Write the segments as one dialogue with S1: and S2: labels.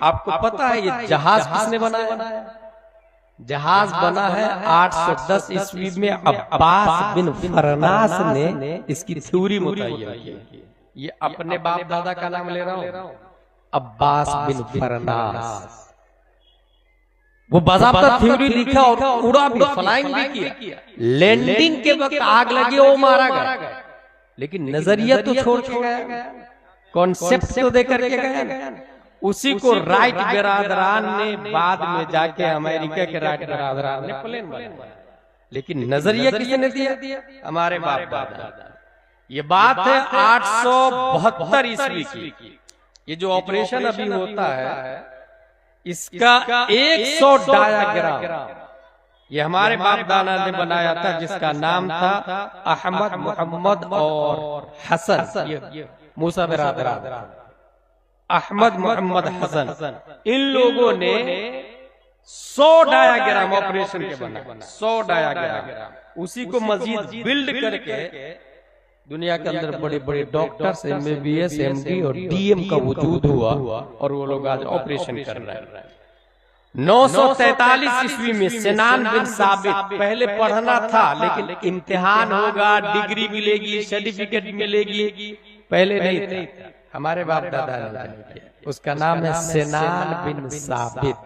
S1: आपको पता है ये जहाज किसने बनाया? जहाज बना है 810 ईस्वी में अब्बास बिन फरनास ने इसकी थ्योरी मुतय्यन की। ये अपने बाप दादा का नाम ले रहा हूं, अब्बास बिन फरनास। वो बाज़ाब्ता थ्योरी लिखा और उड़ा भी, फ्लाइंग भी किया। लैंडिंग के वक्त आग लगी, वो मारा गया, लेकिन नजरिया तो छोड़ के गया, कॉन्सेप्ट तो दे करके गया। उसी को राइट बिरादरान ने बाद में जाके अमेरिका के राइट बिरादरान ने प्लेन बनाया, लेकिन नजरिया किसने दिया? हमारे बाप दादा। ये बात है 872 ईस्वी की। ये जो ऑपरेशन अभी होता है इसका 100 डायाग्राम ये हमारे बाप दादा ने बनाया था, जिसका नाम था अहमद, मोहम्मद और हसन। मूसा बिरादरान, अहमद, मोहम्मद, हसन, इन लोगों ने 100 डायाग्राम ऑपरेशन के बना, 100 डायाग्राम। उसी को मजीद बिल्ड करके दुनिया के अंदर बड़े बड़े डॉक्टर्स, MBBS, MD और DM का वजूद हुआ और वो लोग आज ऑपरेशन कर रहे हैं। 943 ईस्वी में सिनान बिन साबित, पहले पढ़ना था लेकिन इम्तिहान होगा, डिग्री मिलेगी, सर्टिफिकेट मिलेगी, पहले नहीं था, हमारे बाप दादा ने किया। उसका नाम है सिनान बिन साबित।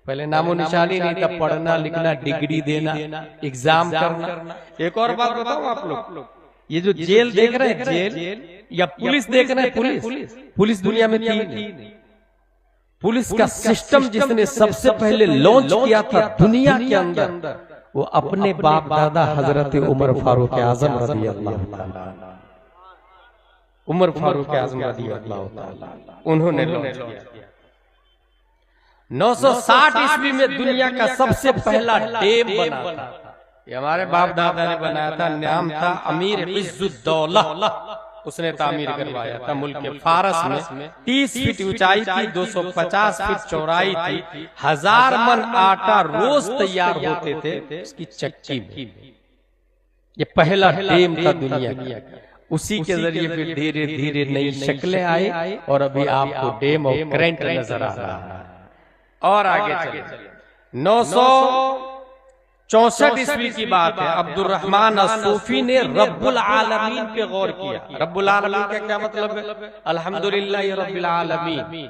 S1: पहले नामो निशानी नहीं था, पढ़ना लिखना, डिग्री देना, एग्जाम करना। एक और बात बताऊं आप लोग, ये जो जेल देख रहे हैं, जेल या पुलिस देख रहे हैं, पुलिस दुनिया में थी। पुलिस का सिस्टम जिसने सबसे पहले लॉन्च किया था दुनिया के अंदर, वो अपने बाप दादा हजरत उमर फारूक आजम रज़ियल्लाहु ताला, उमर फारूक आजम रज़ियल्लाहु ताला, उन्होंने लॉन्च किया। 960 ईस्वी में दुनिया का सबसे पहला डैम बना था, ये हमारे बाप दादा ने बनाया था। नाम था अमीर इज्जुद्दौला, उसने तामीर करवाया था। मुल्क फारस में 30 फीट ऊंचाई थी, 250 फीट चौड़ाई थी। 1000 मन आटा रोज तैयार होते थे उसकी चक्की में। ये पहला डैम था दुनिया का। उसी के जरिए फिर धीरे धीरे नई शक्लें आई और अभी आपको डैम और करंट नजर आ रहा है। और आगे चलिए, 964 ईस्वी की बात है। अब्दुर्रहमान अस-सूफी ने रब्बुल आलमीन पे गौर किया। रब्बुल आलमीन का क्या मतलब है? अल्हम्दुलिल्लाह रब्बिल आलमीन,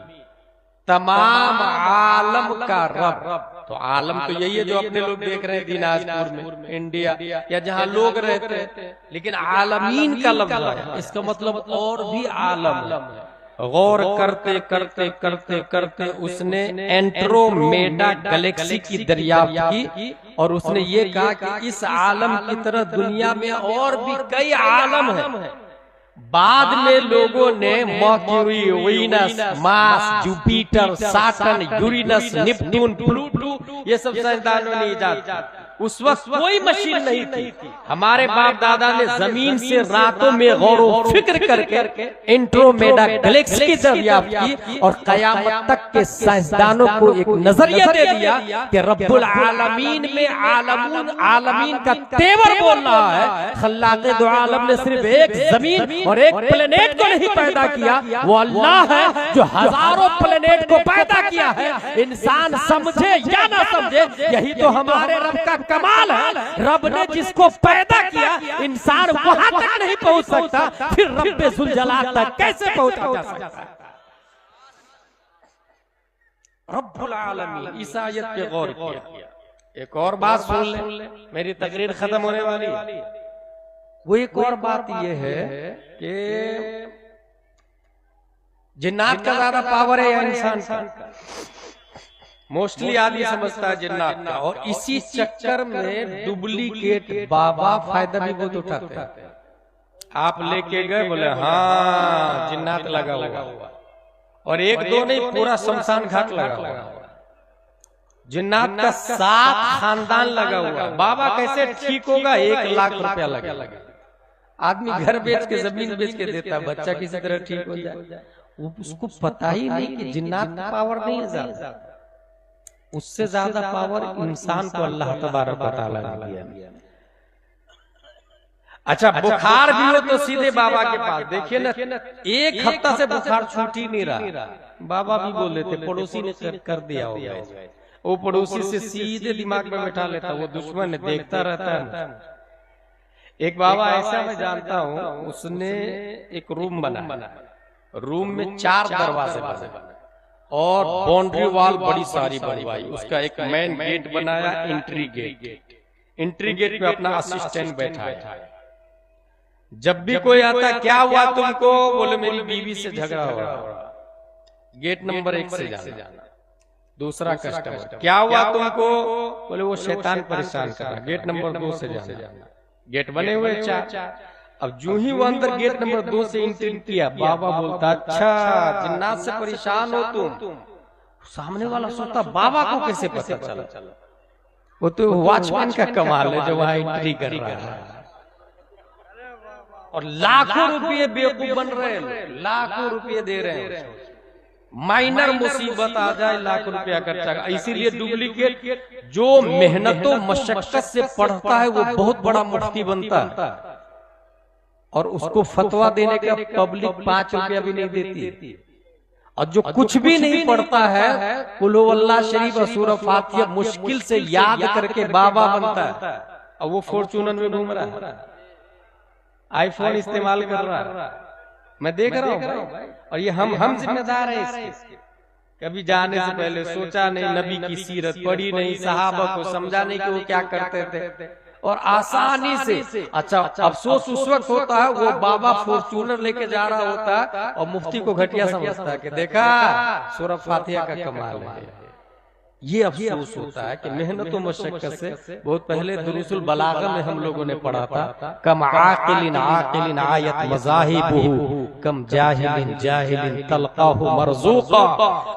S1: तमाम आलम का रब। तो आलम तो यही है जो अपने लोग देख रहे हैं दिनाजपुर में, इंडिया या जहां लोग रहते हैं, लेकिन आलमीन का लफ्ज है, इसका मतलब और भी आलम है। गौर करते करते करते करते उसने एंड्रोमेडा गैलेक्सी की दरियाफ्त की और उसने ये कहा कि इस आलम की तरह दुनिया में और भी कई आलम हैं। बाद में लोगों ने mercury, Venus, Mars, Jupiter, Saturn, Uranus, Neptune, Pluto, ये सब साइंसदानों ने इजाद किया। उस वक्त कोई मशीन नहीं थी। हमारे बाप दादा ने जमीन से रातों में गौर फिक्र करके एंड्रोमेडा गैलेक्सी की दरियाफ्त की और कयामत तक के साइंसदानों को एक नजरिया दे दिया कि रब्बुल आलमीन में आलमीन का तेवर बोल रहा है। खल्लाक़े दो आलम ने सिर्फ एक जमीन और एक प्लेनेट को नहीं पैदा किया, वो अल्लाह है जो हजारों प्लेनेट को पैदा किया है। इंसान समझे या ना समझे, यही तो हमारे रब का कमाल है। रब ने जिसको पैदा किया, इंसान वहां तक नहीं पहुंच सकता, फिर रब्बे जुल जलाल तक कैसे पहुंचा जा सकता है? रब्बुल आलमीन, इस आयत पे गौर किया। एक और बात सुन ले, मेरी तकरीर खत्म होने वाली है। वो एक और बात ये है कि जिन्नात का ज्यादा पावर है या इंसान का? मोस्टली आदमी समझता है जिन्नात का, और इसी चक्कर में डुप्लीकेट बाबा फायदा भी बहुत उठाते हैं। आप लेके गए, बोले हाँ जिन्नात लगा हुआ, और एक दो नहीं, पूरा शमशान घाट लगा हुआ। जिन्नात का 7 खानदान लगा हुआ। बाबा कैसे ठीक होगा? 1 लाख रुपया लगा। आदमी घर बेच के, जमीन बेच के देता, बच्चा किसी तरह ठीक हो जाए। उसको पता ही नहीं कि जिन्नात का पावर नहीं है ज्यादा, उससे ज्यादा पावर इंसान को अल्लाह तबारक व तआला ने दिया। अच्छा बुखार भी हो तो सीधे बाबा के पास। देखिए ना, एक हफ्ता से बुखार छूट ही नहीं रहा। बाबा भी बोल रहे थे, पड़ोसी ने कर दिया होगा। वो पड़ोसी से सीधे दिमाग में बैठा लेता, वो दुश्मन है, देखता रहता है। एक बाबा ऐसा मैं जानता हूँ, उसने एक रूम बना, रूम में 4 दरवाजे बने और बाउंड्री वॉल बड़ी सारी बनवाई। उसका एक मेन गेट बनाया, एंट्री गेट। एंट्री गेट पे अपना असिस्टेंट बैठाया। जब भी कोई आता, क्या हुआ तुमको? बोले मेरी बीवी से झगड़ा हो रहा, गेट नंबर 1 से जाना। दूसरा कस्टमर, क्या हुआ तुमको? बोले वो शैतान परेशान कर रहा, गेट नंबर 2 से जाना। गेट बने हुए 4। अब जो ही वो अंदर गेट नंबर 2 से एंट्री किया, बाबा बोलता, अच्छा जिन्नात से परेशान हो तुम। सामने वाला सोचता, बाबा को कैसे पता चला? वो तो वॉचमैन का कमाल है जो वहां एंट्री कर रहा है। और लाखों रुपये बेवकूफ बन रहे हैं, लाखों रुपये दे रहे हैं। माइनर मुसीबत आ जाए, लाख रुपया खर्चा। इसीलिए डुप्लीकेट जो मेहनतों मशक्कत से पढ़ता है वो बहुत बड़ा मुफ्ती बनता है, और उसको फतवा देने का पब्लिक 5 रुपया भी नहीं देती। और जो कुछ भी नहीं पढ़ता है, कुल हुवल्लाह शरीफ और सूरह फातिहा मुश्किल से याद करके बाबा बनता है। और वो फॉर्च्यूनर में घूम रहा है, आईफोन इस्तेमाल कर रहा है, मैं देख रहा हूँ। और ये हम जिम्मेदार हैं इसके। कभी जाने से पहले सोचा नहीं, नबी की सीरत पढ़ी नहीं, सहाबा को समझा नहीं कि वो क्या करते थे, और आसानी से। अच्छा अफसोस उस वक्त होता है वो बाबा फॉर्च्यूनर लेके जा रहा होता है और मुफ्ती को घटिया समझता है कि देखा सूरह फातिहा का कमाल है। ये अफसोस होता है कि मेहनत और मशक्कत से। बहुत पहले दुरूसुल बलागा में हम लोगों ने पढ़ा था, कम आकिलिन आकिलिन आयत मज़ाहिबुहु कम जाहिलिन जाहिलिन तलक़ाहु मरज़ूक़ा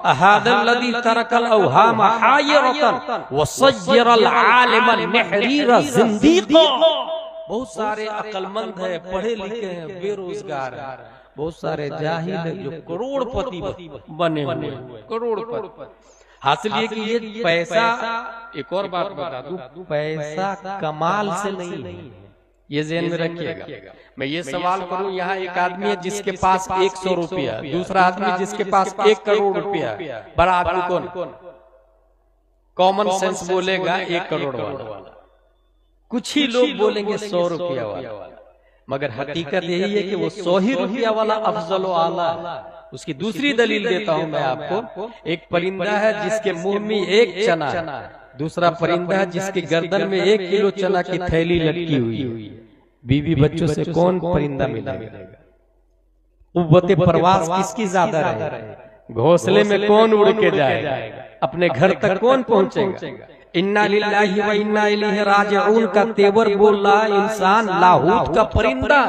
S1: अहादल्लज़ी तरकल अवहाम हायरतन वसय्यरल आलिम निहरीर ज़िंदीक़ा। बहुत सारे अक्लमंद है, पढ़े लिखे हैं, बेरोजगार है। बहुत सारे जाहिल है जो करोड़पति बने हुए, करोड़पति। हासिल ये कि ये पैसा, एक और बात बता दूं, पैसा कमाल से नहीं है, ये ज़हन में रखिएगा। मैं ये सवाल करूं, यहाँ एक आदमी है जिसके पास 100 रुपया, दूसरा आदमी जिसके पास 1 करोड़ रुपया, बड़ा आदमी कौन? कॉमन सेंस बोलेगा 1 करोड़ वाला। कुछ ही लोग बोलेंगे 100 रुपया वाला, मगर हकीकत यही है कि वो 100 ही रुपया वाला अफजल व आला है। उसकी दूसरी दलील देता हूं मैं आपको। एक परिंदा है जिसके मुंह में 1 चना है, दूसरा परिंदा है जिसके गर्दन में 1 किलो चना की थैली लटकी हुई है। बीवी बच्चों से कौन परिंदा मिलेगा? कुव्वते परवाज़ किसकी ज्यादा रहे? घोंसले में कौन उड़ के जाएगा? अपने घर तक कौन पहुंचेगा? इन्ना लिल्लाहि व इन्ना इलैहि राजिऊन का तेवर बोल रहा है इंसान, लाहूत का परिंदा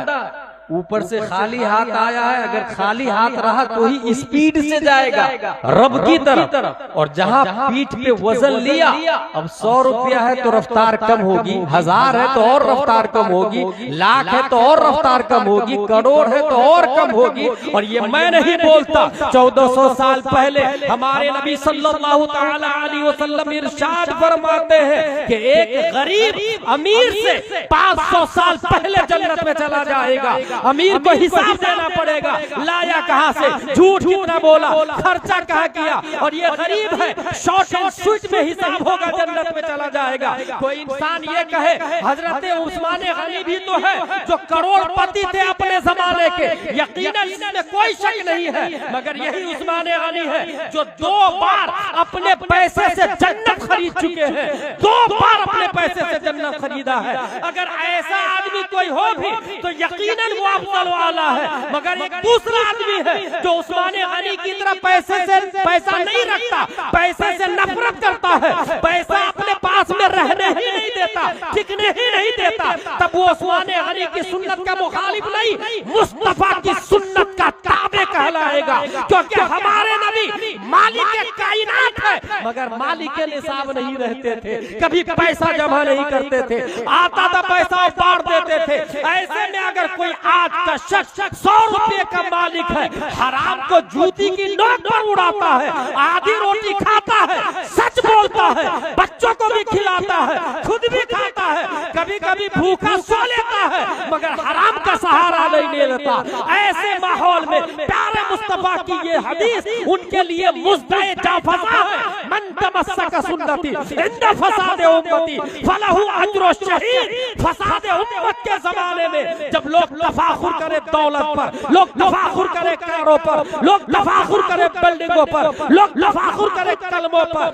S1: ऊपर से खाली हाथ आया है, अगर खाली हाथ रहा तो ही स्पीड से जाएगा रब की तरफ। और जहां पीठ पे वजन लिया, अब 100 रुपया है तो रफ्तार कम होगी, 1000 है तो और रफ्तार कम होगी, लाख है तो और रफ्तार कम होगी, करोड़ है तो और कम होगी। और ये मैं नहीं बोलता, 1400 साल पहले हमारे नबी सल्लल्लाहु तआला अलैहि वसल्लम इरशाद फरमाते हैं कि एक गरीब अमीर से 500 साल पहले जन्नत में चला जाएगा। अमीर को हिसाब देना पड़ेगा, लाया कहां से, झूठ कितना बोला, खर्चा कहां किया, और ये गरीब है, शॉर्ट एंड स्वीट में हिसाब होगा, जन्नत में चला जाएगा। कोई इंसान ये कहे हजरत उस्मान गनी भी तो है जो करोड़पति थे अपने जमाने के, यकीनन इसमें कोई शक नहीं है, मगर यही उस्मान गनी है जो 2 बार अपने पैसे से जन्नत खरीद चुके हैं, 2 बार अपने पैसे से जन्नत खरीदा है। अगर ऐसा आदमी कोई हो भी तो यकीनन वो अफजल वाला है। मगर एक दूसरा आदमी है जो उस्मान गनी की तरह पैसे से पैसा नहीं रखता, पैसे से नफरत करता है, पैसा अपने पास में रहने ही नहीं देता, टिकने ही नहीं देता, तब वो उस्मान गनी की सुन्नत का मुखालिफ नहीं, मुस्तफा की सुन्नत का ताबे कहलाएगा। क्योंकि हमारे नबी मालिक कायनात है, मगर मालिक निसाब नहीं रहते थे, कभी पैसा जमा नहीं करते थे, आता था पैसा बांट देते थे। ऐसे में अगर कोई आज का शख्स 100 रुपये का मालिक है, हराम को जूती की नोक पर उड़ाता है, आधी रोटी खाता है, सच बोलता है, बच्चों को भी खिलाता है, खुद भी खाता है,
S2: कभी कभी भूखा सो लेता है मगर हराम का सहारा नहीं ले लेता। ऐसे माहौल में प्यारे मुस्तफा की ये हदीस उनके लिए मुज़्दए जाफज़ा है। मन तमस्सक सुन्नती इंद फसाद उम्मती फलहु अज्र शहीद। फसाद उम्मत के जमाने में जब लोग तफाखुर करे दौलत पर, लोग तफाखुर करे कारों पर, लोग तफाखुर करे बिल्डिंगों पर, लोग तफाखुर करे कलमों पर,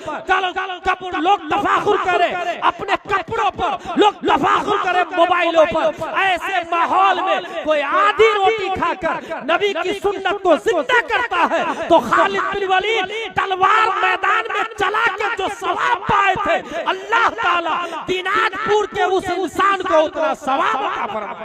S2: लोग तफाखुर करे अपने कपड़ों पर, लोग तफाखुर करे मोबाइलों पर, ऐसे माहौल में कोई आधी रोटी खाकर नबी की सुन्नत को जिंदा करता है तो खालिद बिन वलीद तलवार मैदान में चला के जो सवाब पाए थे अल्लाह ताला दिनाजपुर के उस इंसान को उतना सवाब अता फरमाए।